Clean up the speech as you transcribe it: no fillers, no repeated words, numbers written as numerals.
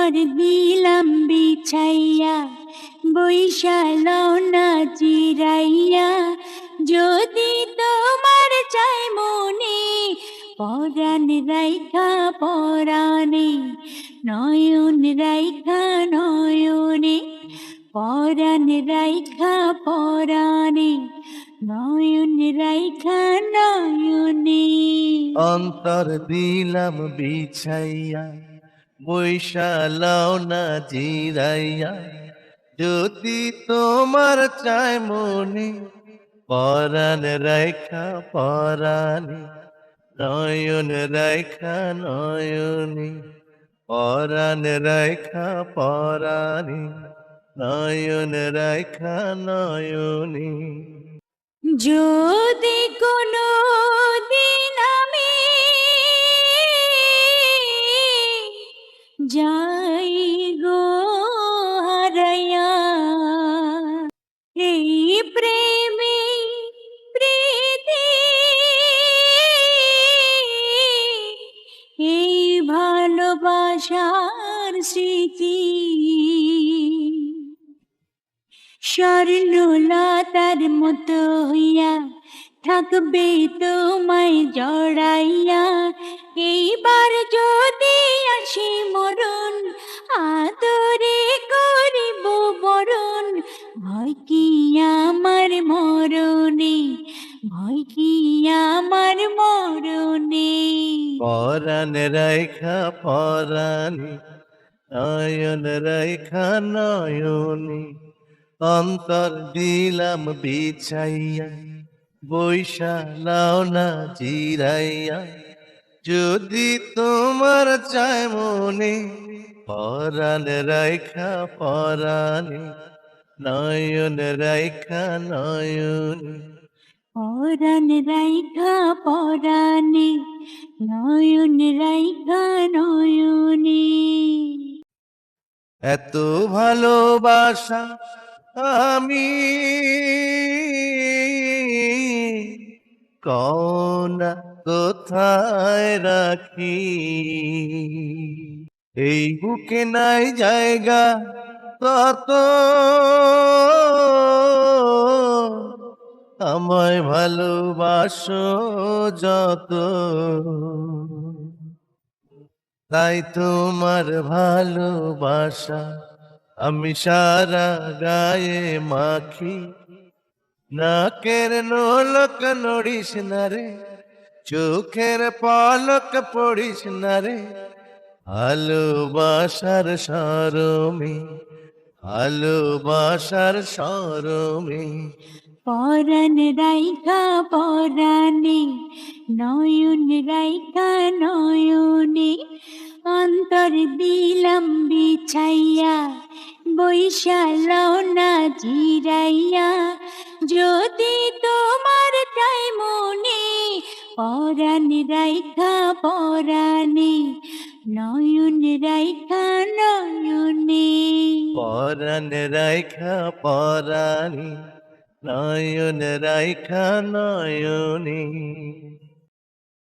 অন্তর দিলাম বিছাইয়া, বৈশালাও না জিরাইয়া। যদি তোমার চাই মনে, পরাণ রাইখা পরাণে, নয়ন রাইখা নয়নে, পরাণ রাইখা পরাণে, নয়ন রাইখা নয়নে। অন্তর দিলাম বিছাইয়া, বৈশালাও না জিরাইয়া। যদি তোমার চায় মনে, পরাণ রাইখা পরাণে, নয়ন রাইখা নয়নে, পরাণ রাইখা পরাণে, নয়ন রাইখা নয়নে। যদি কোনো দিন আমি যাই গো হারাইয়া, এই প্রেমে প্রীতি, এই ভালোবাসার স্মৃতি, স্বর্ণলতার মতো হইয়া থাকবে তোমায় জড়াইয়া। এইবার যদি আসি মরণ, আদরে করিব বরণ। ভয় কি আমার মরণে, ভয় কি আমার মরণে। পরাণ রাইখা পরাণে, নয়ন রাইখা নয়নে। অন্তর দিলাম বিছাইয়া, বৈশালাও না জিরাইয়া। যদি তোমার চায় মনে, পরাণ রাইখা পরাণে, নয়ন রাইখা নয়নে। পরাণ রাইখা পরাণে, নয়ন রাইখা নয়নে। এত ভালোবাসা আমি কওনা কোথায় রাখি। এই বুকে নাই জায়গা তত, আমায় ভালোবাসো যত। তাই তোমার ভালোবাসা আমি সারা গায়ে মাখি। নাকের নোলক নড়িস না রে, চোখের পলক পড়িস না রে। ভালোবাসার শরমে, ভালোবাসার শরমে। পরাণ রাইখা পরাণে, নয়ন রাইখা নয়নে। অন্তর দিলাম বিছাইয়া, বৈশালাও না জিরাইয়া। যদি তোমার চাই মনে, পরাণ রাইখা পরাণে, নয়ন রাইখা নয়নে। পরাণ রাইখা পরাণে, নয়ন রাইখা নয়নে।